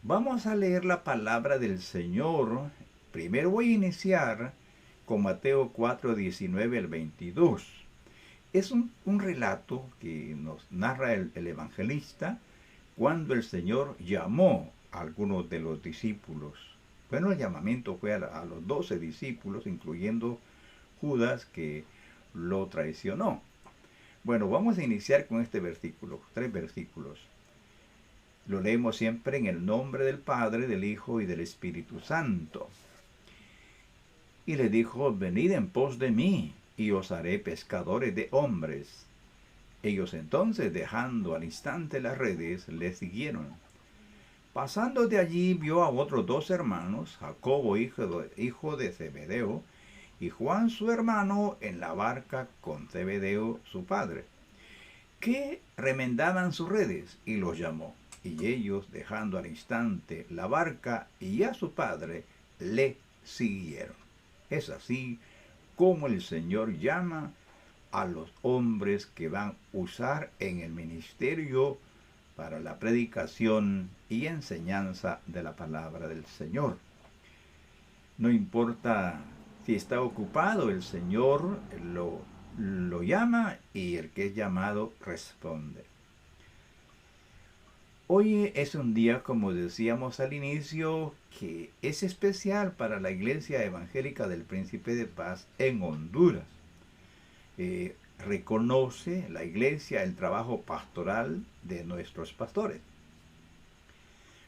Vamos a leer la palabra del Señor. Primero voy a iniciar con Mateo 4, 19 al 22. Es un relato que nos narra el evangelista cuando el Señor llamó a algunos de los discípulos. Bueno, el llamamiento fue a los 12 discípulos, incluyendo Judas, que lo traicionó. Bueno, vamos a iniciar con este versículo, 3 versículos. Lo leemos siempre en el nombre del Padre, del Hijo y del Espíritu Santo. Y le dijo: venid en pos de mí, y os haré pescadores de hombres. Ellos entonces, dejando al instante las redes, le siguieron. Pasando de allí, vio a otros 2 hermanos, Jacobo, hijo de Zebedeo, y Juan su hermano, en la barca con Zebedeo su padre, que remendaban sus redes, y los llamó. Y ellos, dejando al instante la barca y a su padre, le siguieron. Es así como el Señor llama a los hombres que van a usar en el ministerio para la predicación y enseñanza de la palabra del Señor. No importa si está ocupado, el Señor lo llama y el que es llamado responde. Hoy es un día, como decíamos al inicio, que es especial para la Iglesia Evangélica del Príncipe de Paz en Honduras. Reconoce la Iglesia el trabajo pastoral de nuestros pastores,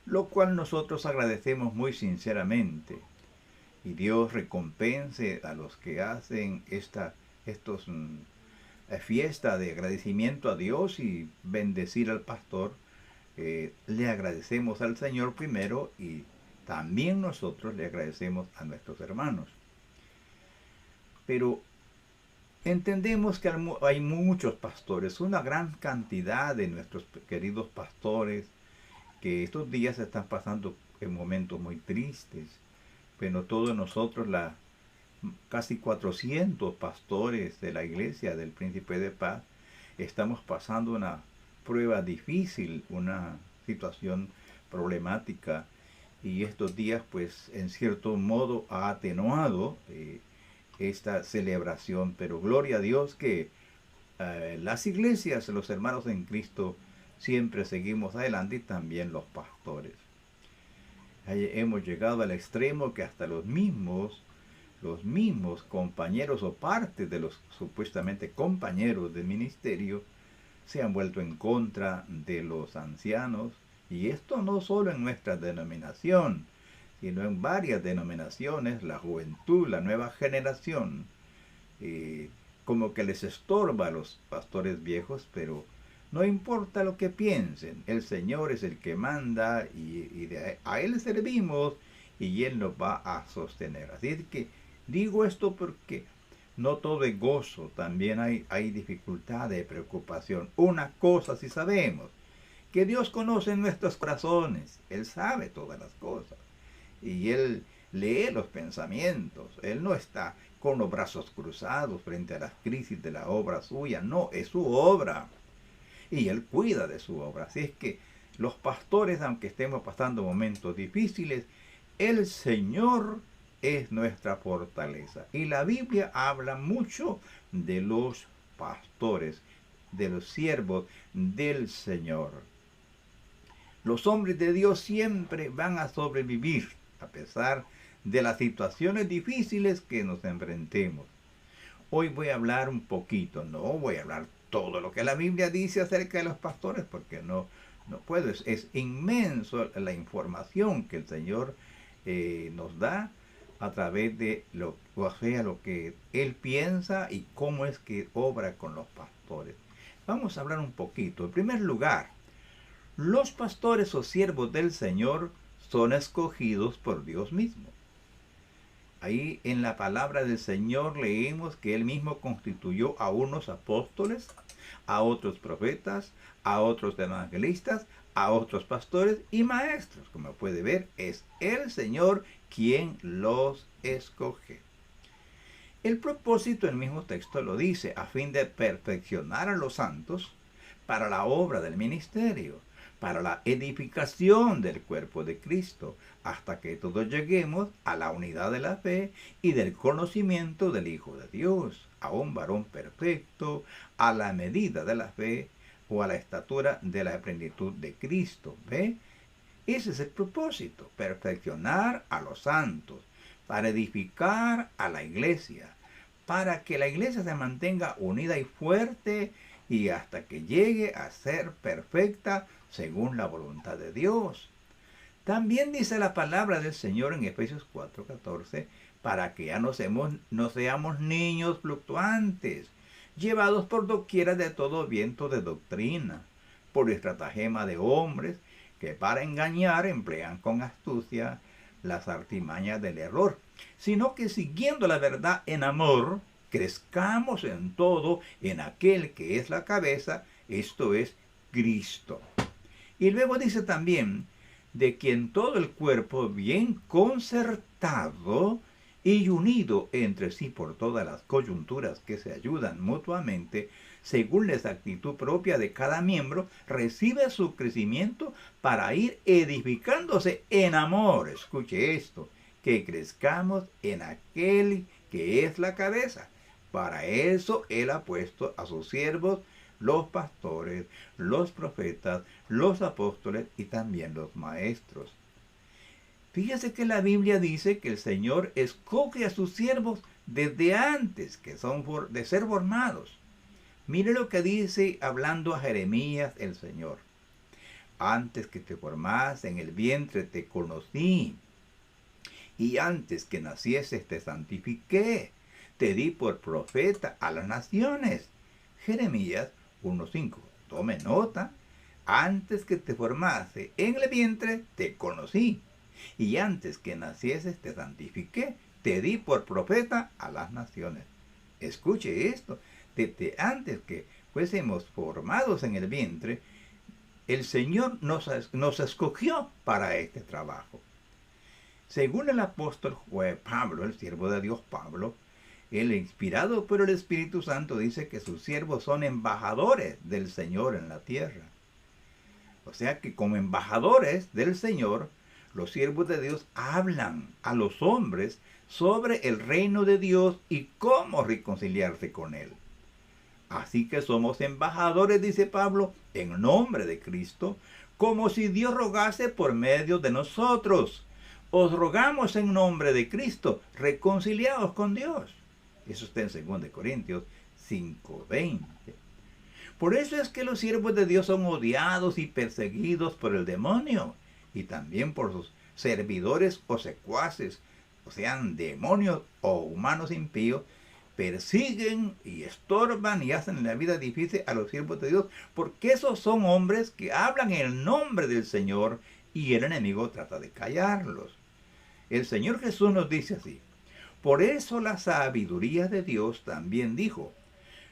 lo cual nosotros agradecemos muy sinceramente. Y Dios recompense a los que hacen esta fiesta de agradecimiento a Dios y bendecir al pastor. Le agradecemos al Señor primero y también nosotros le agradecemos a nuestros hermanos. Pero entendemos que hay muchos pastores, una gran cantidad de nuestros queridos pastores que estos días están pasando en momentos muy tristes. Pero todos nosotros, casi 400 pastores de la Iglesia del Príncipe de Paz, estamos pasando una prueba difícil, una situación problemática, y estos días pues en cierto modo ha atenuado esta celebración, pero gloria a Dios que las iglesias, los hermanos en Cristo, siempre seguimos adelante, y también los pastores. Hemos llegado al extremo que hasta los mismos compañeros o parte de los supuestamente compañeros del ministerio se han vuelto en contra de los ancianos, y esto no solo en nuestra denominación, sino en varias denominaciones. La juventud, la nueva generación, como que les estorba a los pastores viejos, pero no importa lo que piensen, el Señor es el que manda, y a Él servimos y Él nos va a sostener. Así es que digo esto porque no todo es gozo, también hay dificultades, preocupación. Una cosa sí sabemos, que Dios conoce nuestros corazones, Él sabe todas las cosas, y Él lee los pensamientos. Él no está con los brazos cruzados frente a las crisis de la obra suya, no, es su obra, y Él cuida de su obra. Así es que los pastores, aunque estemos pasando momentos difíciles, el Señor es nuestra fortaleza. Y la Biblia habla mucho de los pastores, de los siervos del Señor. Los hombres de Dios siempre van a sobrevivir a pesar de las situaciones difíciles que nos enfrentemos. Hoy voy a hablar un poquito, no voy a hablar todo lo que la Biblia dice acerca de los pastores, porque no puedo. Es inmenso la información que el Señor nos da a través de lo que Él piensa y cómo es que obra con los pastores. Vamos a hablar un poquito. En primer lugar, los pastores o siervos del Señor son escogidos por Dios mismo. Ahí en la palabra del Señor leemos que Él mismo constituyó a unos apóstoles, a otros profetas, a otros evangelistas, a otros pastores y maestros. Como puede ver, es el Señor quien los escoge. El propósito, el mismo texto lo dice, a fin de perfeccionar a los santos para la obra del ministerio, para la edificación del cuerpo de Cristo, hasta que todos lleguemos a la unidad de la fe y del conocimiento del Hijo de Dios, a un varón perfecto, a la medida de la fe o a la estatura de la plenitud de Cristo. ¿Ve? Ese es el propósito, perfeccionar a los santos, para edificar a la iglesia, para que la iglesia se mantenga unida y fuerte y hasta que llegue a ser perfecta según la voluntad de Dios. También dice la palabra del Señor en Efesios 4:14, para que ya no seamos niños fluctuantes, llevados por doquiera de todo viento de doctrina, por estratagema de hombres que para engañar emplean con astucia las artimañas del error, sino que siguiendo la verdad en amor, crezcamos en todo en aquel que es la cabeza, esto es Cristo. Y luego dice también, de quien todo el cuerpo bien concertado y unido entre sí por todas las coyunturas que se ayudan mutuamente, según la exactitud propia de cada miembro, recibe su crecimiento para ir edificándose en amor. Escuche esto, que crezcamos en aquel que es la cabeza. Para eso Él ha puesto a sus siervos, los pastores, los profetas, los apóstoles y también los maestros. Fíjese que la Biblia dice que el Señor escoge a sus siervos desde antes que son de ser formados. Mire lo que dice hablando a Jeremías el Señor. Antes que te formase en el vientre te conocí, y antes que nacieses te santifiqué, te di por profeta a las naciones. Jeremías 1:5. Tome nota. Antes que te formase en el vientre te conocí, y antes que nacieses te santifiqué, te di por profeta a las naciones. Escuche esto. Desde antes que fuésemos formados en el vientre, el Señor nos escogió para este trabajo. Según el apóstol Pablo, el siervo de Dios Pablo, él, inspirado por el Espíritu Santo, dice que sus siervos son embajadores del Señor en la tierra. O sea que como embajadores del Señor, los siervos de Dios hablan a los hombres sobre el reino de Dios y cómo reconciliarse con Él. Así que somos embajadores, dice Pablo, en nombre de Cristo, como si Dios rogase por medio de nosotros. Os rogamos en nombre de Cristo, reconciliados con Dios. Eso está en 2 Corintios 5:20. Por eso es que los siervos de Dios son odiados y perseguidos por el demonio, y también por sus servidores o secuaces, o sean demonios o humanos impíos, persiguen y estorban y hacen la vida difícil a los siervos de Dios, porque esos son hombres que hablan en el nombre del Señor y el enemigo trata de callarlos. El Señor Jesús nos dice así: por eso la sabiduría de Dios también dijo,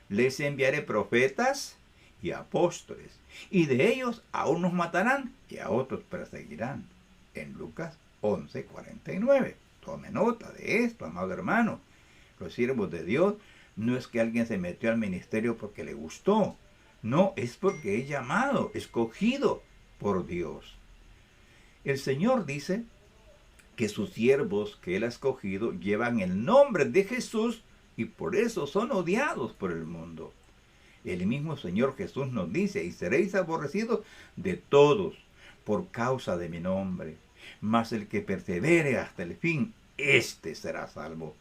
les enviaré profetas y apóstoles, y de ellos a unos matarán y a otros perseguirán. En Lucas 11:49. Tome nota de esto, amado hermano. Los siervos de Dios no es que alguien se metió al ministerio porque le gustó. No, es porque es llamado, escogido por Dios. El Señor dice que sus siervos que Él ha escogido llevan el nombre de Jesús y por eso son odiados por el mundo. El mismo Señor Jesús nos dice, y seréis aborrecidos de todos por causa de mi nombre, mas el que persevere hasta el fin, éste será salvo.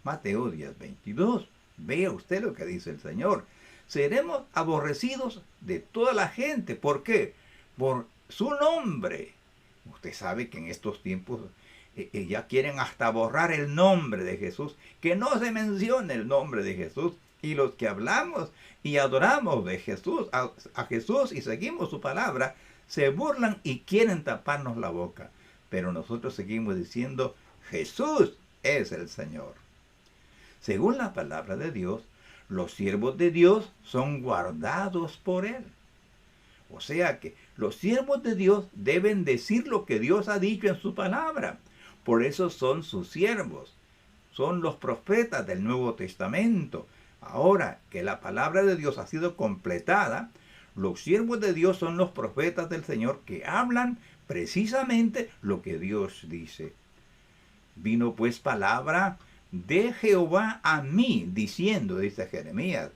Mateo 10:22. Vea usted lo que dice el Señor. Seremos aborrecidos de toda la gente. ¿Por qué? Por su nombre. Usted sabe que en estos tiempos ya quieren hasta borrar el nombre de Jesús, que no se mencione el nombre de Jesús. Y los que hablamos y adoramos de Jesús, a Jesús y seguimos su palabra, se burlan y quieren taparnos la boca. Pero nosotros seguimos diciendo, Jesús es el Señor. Según la palabra de Dios, los siervos de Dios son guardados por Él. O sea que los siervos de Dios deben decir lo que Dios ha dicho en su palabra. Por eso son sus siervos. Son los profetas del Nuevo Testamento. Ahora que la palabra de Dios ha sido completada, Los siervos de Dios son los profetas del Señor que hablan precisamente lo que Dios dice. Vino pues palabra de Jehová a mí, diciendo, dice Jeremías,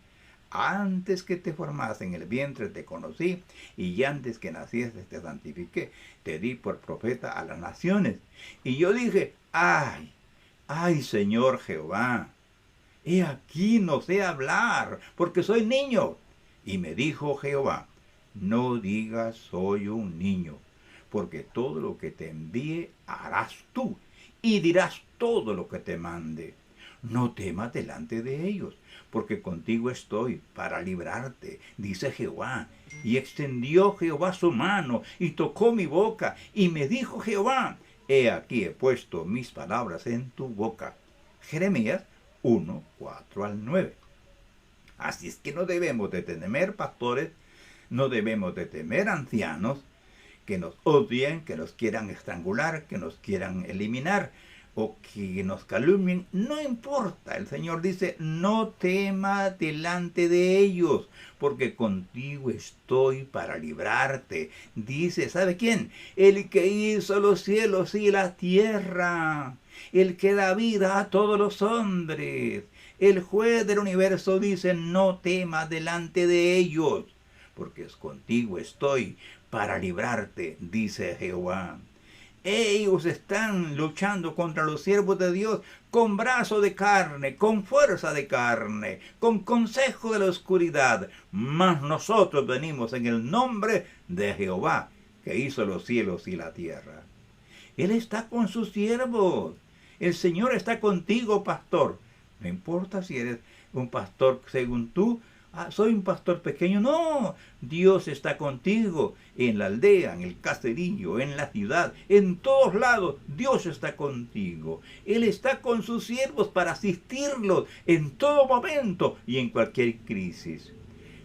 antes que te formase en el vientre te conocí, y antes que naciese te santifiqué, te di por profeta a las naciones. Y yo dije, ay, ay, Señor Jehová, he aquí no sé hablar, porque soy niño. Y me dijo Jehová, no digas soy un niño, porque todo lo que te envíe harás tú, y dirás todo lo que te mande. No temas delante de ellos, porque contigo estoy para librarte, dice Jehová. Y extendió Jehová su mano, y tocó mi boca, y me dijo Jehová, he aquí he puesto mis palabras en tu boca. Jeremías 1, 4 al 9. Así es que no debemos de temer pastores, no debemos de temer ancianos que nos odien, que nos quieran estrangular, que nos quieran eliminar o que nos calumnien. No importa, el Señor dice, no temas delante de ellos, porque contigo estoy para librarte. Dice, ¿sabe quién? El que hizo los cielos y la tierra, el que da vida a todos los hombres. El juez del universo dice, no temas delante de ellos, porque contigo estoy para librarte, dice Jehová. Ellos están luchando contra los siervos de Dios con brazo de carne, con fuerza de carne, con consejo de la oscuridad. Mas nosotros venimos en el nombre de Jehová, que hizo los cielos y la tierra. Él está con sus siervos. El Señor está contigo, pastor. No importa si eres un pastor según tú. Soy un pastor pequeño. No, Dios está contigo en la aldea, en el caserío, en la ciudad, en todos lados. Dios está contigo. Él está con sus siervos para asistirlos en todo momento y en cualquier crisis.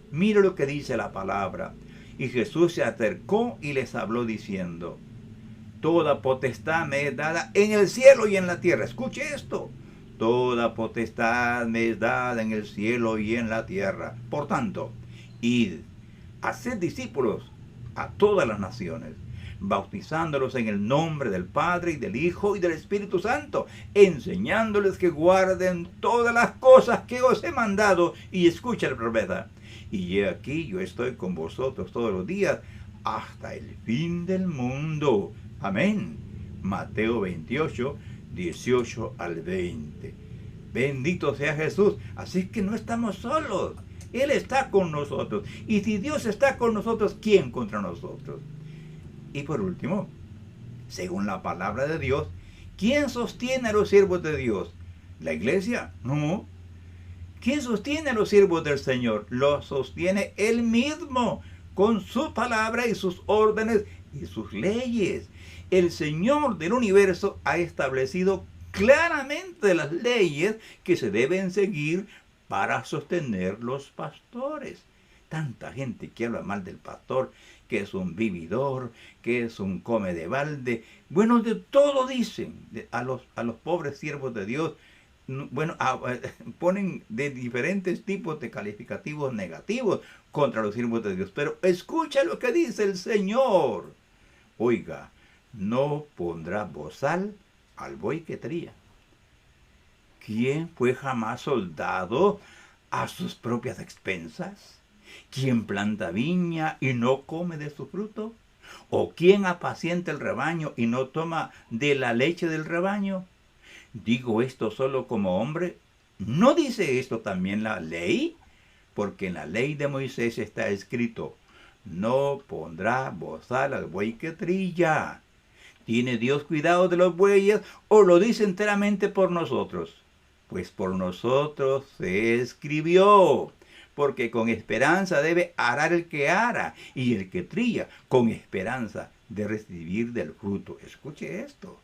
Mira lo que dice la palabra. Y Jesús se acercó y les habló diciendo, toda potestad me es dada en el cielo y en la tierra. Escuche esto. Toda potestad me es dada en el cielo y en la tierra. Por tanto, id, haced discípulos a todas las naciones, bautizándolos en el nombre del Padre y del Hijo y del Espíritu Santo, enseñándoles que guarden todas las cosas que os he mandado. Y escucha la promesa. Y he aquí, yo estoy con vosotros todos los días hasta el fin del mundo. Amén. Mateo 28, 18 al 20. Bendito sea Jesús. Así que no estamos solos. Él está con nosotros. Y si Dios está con nosotros, ¿quién contra nosotros? Y por último, según la palabra de Dios, ¿quién sostiene a los siervos de Dios? ¿La iglesia? No. ¿Quién sostiene a los siervos del Señor? Los sostiene Él mismo, con su palabra y sus órdenes y sus leyes. El Señor del universo ha establecido claramente las leyes que se deben seguir para sostener los pastores. Tanta gente que habla mal del pastor, que es un vividor, que es un come de balde. Bueno, de todo dicen a los pobres siervos de Dios. Bueno, ponen de diferentes tipos de calificativos negativos contra los siervos de Dios. Pero escucha lo que dice el Señor. Oiga, no pondrá bozal al buey que trilla. ¿Quién fue jamás soldado a sus propias expensas? ¿Quién planta viña y no come de su fruto? ¿O quién apacienta el rebaño y no toma de la leche del rebaño? ¿Digo esto solo como hombre? ¿No dice esto también la ley? Porque en la ley de Moisés está escrito, no pondrá bozal al buey que trilla. ¿Tiene Dios cuidado de los bueyes o lo dice enteramente por nosotros? Pues por nosotros se escribió, porque con esperanza debe arar el que ara, y el que trilla con esperanza de recibir del fruto. Escuche esto.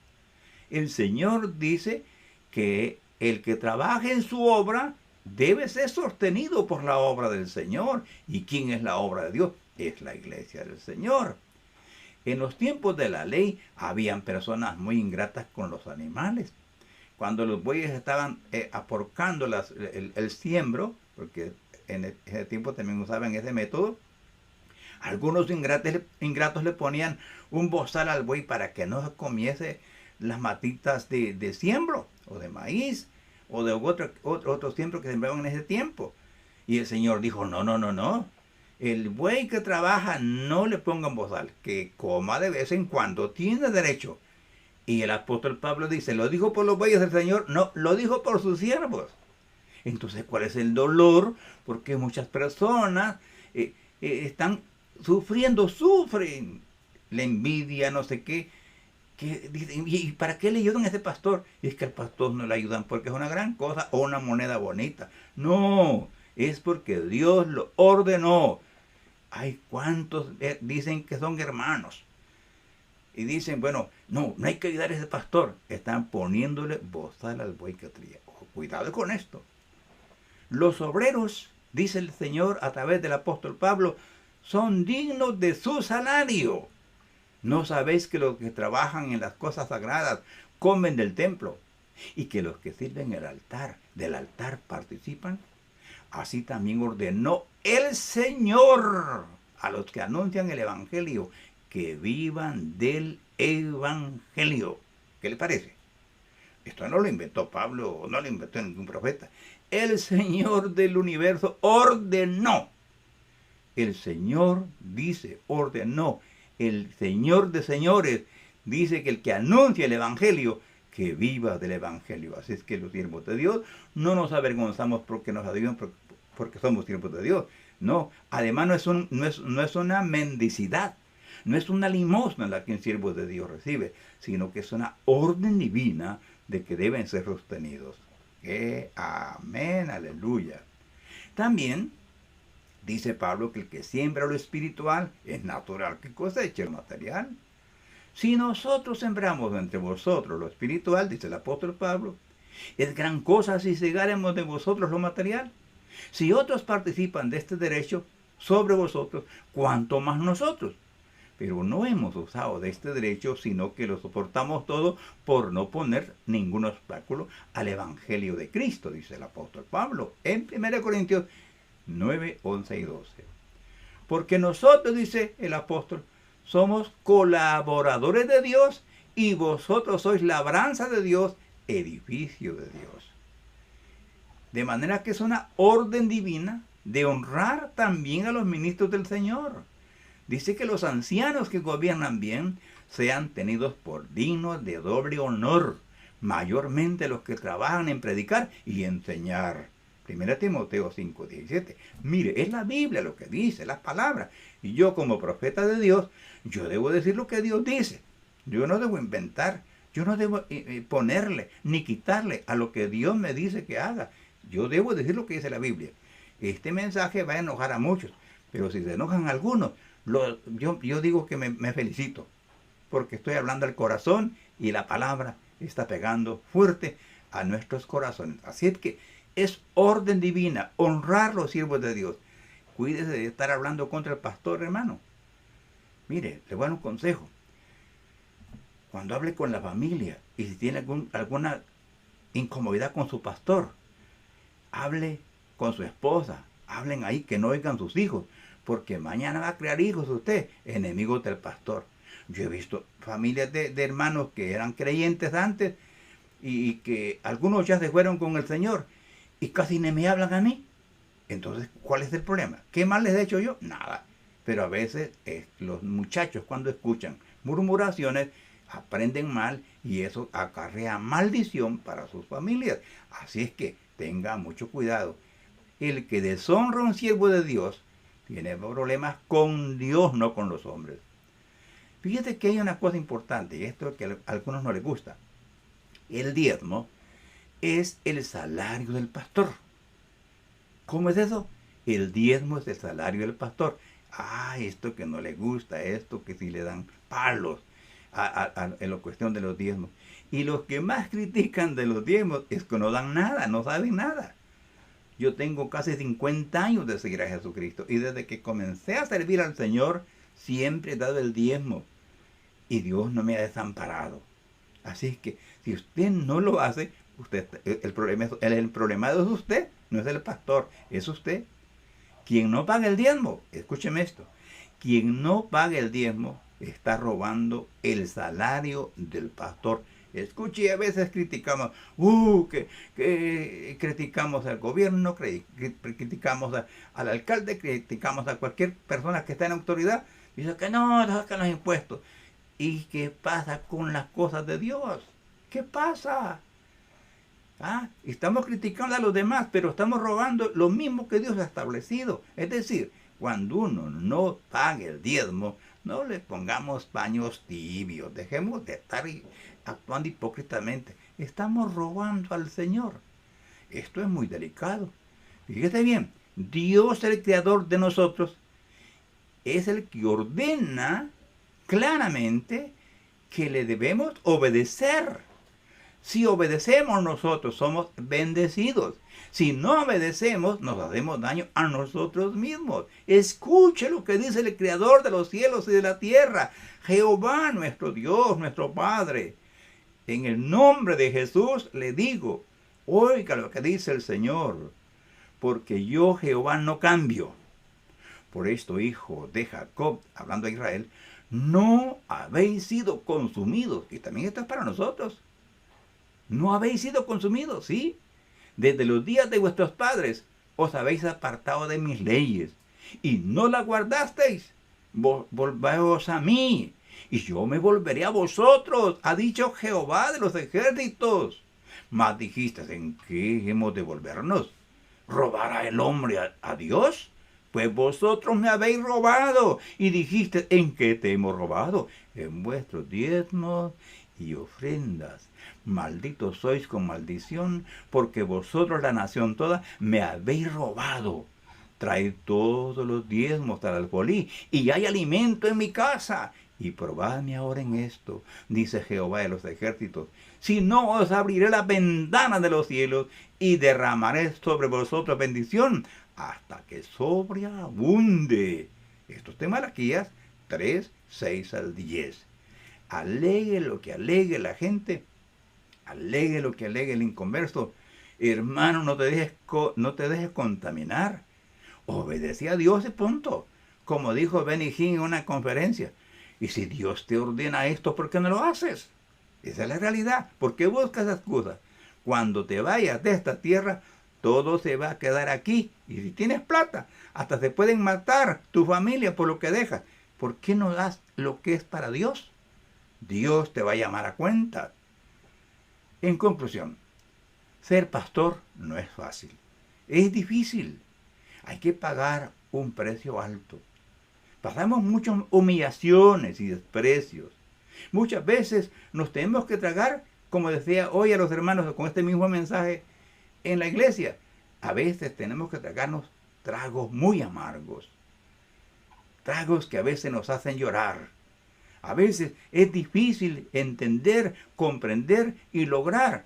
El Señor dice que el que trabaje en su obra debe ser sostenido por la obra del Señor. ¿Y quién es la obra de Dios? Es la iglesia del Señor. En los tiempos de la ley habían personas muy ingratas con los animales. Cuando los bueyes estaban aporcando el siembro, porque en ese tiempo también usaban ese método, Algunos ingratos le ponían un bozal al buey para que no comiese las matitas de siembro, o de maíz, o de otro siembro que sembraban en ese tiempo. Y el Señor dijo, no, no, no, no. El buey que trabaja no le pongan bozal, que coma de vez en cuando, tiene derecho. Y el apóstol Pablo dice, ¿lo dijo por los bueyes del Señor? No, lo dijo por sus siervos. Entonces, ¿cuál es el dolor? Porque muchas personas están sufren la envidia, no sé qué, que dicen, ¿y para qué le ayudan a ese pastor? Y es que al pastor no le ayudan porque es una gran cosa o una moneda bonita. No, es porque Dios lo ordenó. Hay cuantos dicen que son hermanos. Y dicen, bueno, no hay que ayudar a ese pastor. Están poniéndole bozal al buey que trilla. Ojo, cuidado con esto. Los obreros, dice el Señor a través del apóstol Pablo, son dignos de su salario. ¿No sabéis que los que trabajan en las cosas sagradas comen del templo y que los que sirven del altar participan? Así también ordenó el Señor a los que anuncian el Evangelio que vivan del Evangelio. ¿Qué le parece? Esto no lo inventó Pablo, no lo inventó ningún profeta. El Señor del universo ordenó. El Señor dice, ordenó. El Señor de señores dice que el que anuncia el Evangelio, que viva del Evangelio. Así es que los siervos de Dios no nos avergonzamos porque nos ayudan, porque somos siervos de Dios. No, además no es una mendicidad, no es una limosna la que un siervo de Dios recibe, sino que es una orden divina de que deben ser sostenidos. Amén, aleluya. También dice Pablo que el que siembra lo espiritual es natural que coseche lo material. Si nosotros sembramos entre vosotros lo espiritual, dice el apóstol Pablo, es gran cosa si segaremos de vosotros lo material. Si otros participan de este derecho sobre vosotros, ¿cuánto más nosotros? Pero no hemos usado de este derecho, sino que lo soportamos todo por no poner ningún obstáculo al Evangelio de Cristo, dice el apóstol Pablo en 1 Corintios 9, 11 y 12. Porque nosotros, dice el apóstol, somos colaboradores de Dios y vosotros sois labranza de Dios, edificio de Dios. De manera que es una orden divina de honrar también a los ministros del Señor. Dice que los ancianos que gobiernan bien sean tenidos por dignos de doble honor, mayormente los que trabajan en predicar y enseñar. 1 Timoteo 5:17. Mire, es la Biblia lo que dice, las palabras. Y yo como profeta de Dios, yo debo decir lo que Dios dice. Yo no debo inventar, yo no debo ponerle ni quitarle a lo que Dios me dice que haga. Yo debo decir lo que dice la Biblia. Este mensaje va a enojar a muchos, pero si se enojan algunos, yo digo que me felicito, porque estoy hablando al corazón y la palabra está pegando fuerte a nuestros corazones. Así es que es orden divina honrar los siervos de Dios. Cuídese de estar hablando contra el pastor, hermano. Mire, le voy a dar un consejo. Cuando hable con la familia y si tiene alguna incomodidad con su pastor, hable con su esposa, hablen ahí, que no oigan sus hijos, porque mañana va a crear hijos usted, enemigos del pastor. Yo he visto familias de hermanos que eran creyentes antes y que algunos ya se fueron con el Señor y casi ni me hablan a mí. Entonces, ¿cuál es el problema? ¿Qué mal les he hecho yo? Nada. Pero a veces los muchachos cuando escuchan murmuraciones aprenden mal y eso acarrea maldición para sus familias. Así es que tenga mucho cuidado. El que deshonra a un siervo de Dios tiene problemas con Dios, no con los hombres. Fíjate que hay una cosa importante, y esto que a algunos no les gusta. El diezmo es el salario del pastor. ¿Cómo es eso? El diezmo es el salario del pastor. Esto que no le gusta, esto que sí le dan palos en la cuestión de los diezmos. Y los que más critican de los diezmos es que no dan nada, no saben nada. Yo tengo casi 50 años de seguir a Jesucristo y desde que comencé a servir al Señor siempre he dado el diezmo y Dios no me ha desamparado. Así es que si usted no lo hace, el problema es usted, no es el pastor, es usted. Quien no paga el diezmo, escúcheme esto, Quien no paga el diezmo está robando el salario del pastor. Escuche, a veces criticamos, que criticamos al gobierno, criticamos al alcalde, criticamos a cualquier persona que está en autoridad. Dice que no sacan los impuestos. ¿Y qué pasa con las cosas de Dios? ¿Qué pasa? Estamos criticando a los demás, pero estamos robando lo mismo que Dios ha establecido. Es decir, cuando uno no pague el diezmo, no le pongamos paños tibios, dejemos de estar actuando hipócritamente. Estamos robando al Señor. Esto es muy delicado. Fíjese bien, Dios, el creador de nosotros, es el que ordena claramente que le debemos obedecer. Si obedecemos nosotros, somos bendecidos. Si no obedecemos, nos hacemos daño a nosotros mismos. Escuche lo que dice el Creador de los cielos y de la tierra. Jehová, nuestro Dios, nuestro Padre. En el nombre de Jesús le digo, oiga lo que dice el Señor. Porque yo, Jehová, no cambio. Por esto, hijo de Jacob, hablando a Israel, no habéis sido consumidos. Y también esto es para nosotros. No habéis sido consumidos, ¿sí? Desde los días de vuestros padres os habéis apartado de mis leyes y no las guardasteis. Volveos a mí y yo me volveré a vosotros, ha dicho Jehová de los ejércitos. Mas dijiste, ¿en qué hemos de volvernos? ¿Robará el hombre a Dios? Pues vosotros me habéis robado. Y dijiste, ¿en qué te hemos robado? En vuestros diezmos y ofrendas. Malditos sois con maldición, porque vosotros, la nación toda, me habéis robado. Traed todos los diezmos al alfolí, y hay alimento en mi casa. Y probadme ahora en esto, dice Jehová de los ejércitos. Si no, os abriré las ventanas de los cielos, y derramaré sobre vosotros bendición, hasta que sobreabunde. Esto es de Malaquías 3, 6 al 10. Alegue lo que alegue la gente, alegue lo que alegue el inconverso. Hermano, no te dejes contaminar. Obedece a Dios y punto. Como dijo Benny Hinn en una conferencia. Y si Dios te ordena esto, ¿por qué no lo haces? Esa es la realidad. ¿Por qué buscas excusas? Cuando te vayas de esta tierra, todo se va a quedar aquí. Y si tienes plata, hasta se pueden matar tu familia por lo que dejas. ¿Por qué no das lo que es para Dios? Dios te va a llamar a cuenta. En conclusión, ser pastor no es fácil. Es difícil. Hay que pagar un precio alto. Pasamos muchas humillaciones y desprecios. Muchas veces nos tenemos que tragar, como decía hoy a los hermanos con este mismo mensaje en la iglesia. A veces tenemos que tragarnos tragos muy amargos. Tragos que a veces nos hacen llorar. A veces es difícil entender, comprender y lograr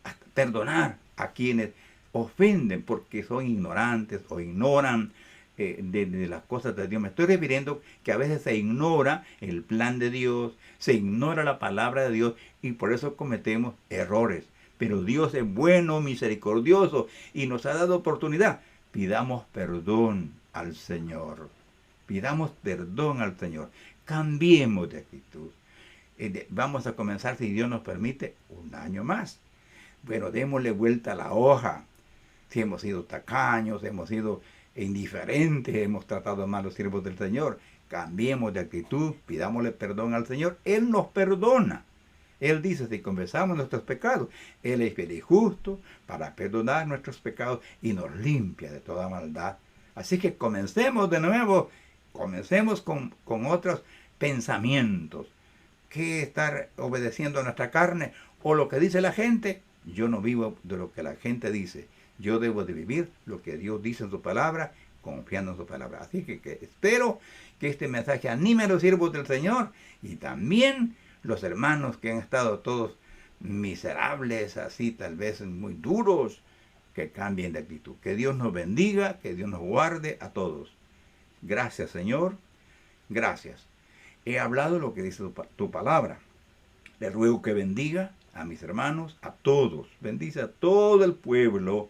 hasta perdonar a quienes ofenden porque son ignorantes o ignoran de las cosas de Dios. Me estoy refiriendo que a veces se ignora el plan de Dios, se ignora la palabra de Dios y por eso cometemos errores. Pero Dios es bueno, misericordioso y nos ha dado oportunidad. Pidamos perdón al Señor. Pidamos perdón al Señor. Cambiemos de actitud. Vamos a comenzar, si Dios nos permite, un año más. Bueno, démosle vuelta a la hoja. Si hemos sido tacaños, hemos sido indiferentes, hemos tratado mal a los siervos del Señor, cambiemos de actitud, pidámosle perdón al Señor. Él nos perdona. Él dice, si confesamos nuestros pecados, Él es fiel y justo para perdonar nuestros pecados y nos limpia de toda maldad. Así que comencemos de nuevo, comencemos con otros pensamientos. ¿Qué estar obedeciendo a nuestra carne o lo que dice la gente? Yo no vivo de lo que la gente dice. Yo debo de vivir lo que Dios dice en su palabra, confiando en su palabra. Así que espero que este mensaje anime a los siervos del Señor y también los hermanos que han estado todos miserables, así tal vez muy duros, que cambien de actitud. Que Dios nos bendiga, que Dios nos guarde a todos. Gracias, Señor. Gracias. He hablado lo que dice tu palabra. Le ruego que bendiga a mis hermanos, a todos. Bendice a todo el pueblo.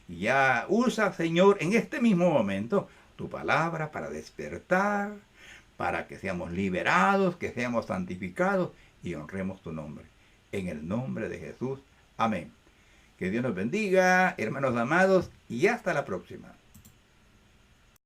Y ya usa, Señor, en este mismo momento, tu palabra para despertar, para que seamos liberados, que seamos santificados y honremos tu nombre. En el nombre de Jesús. Amén. Que Dios nos bendiga, hermanos amados, y hasta la próxima.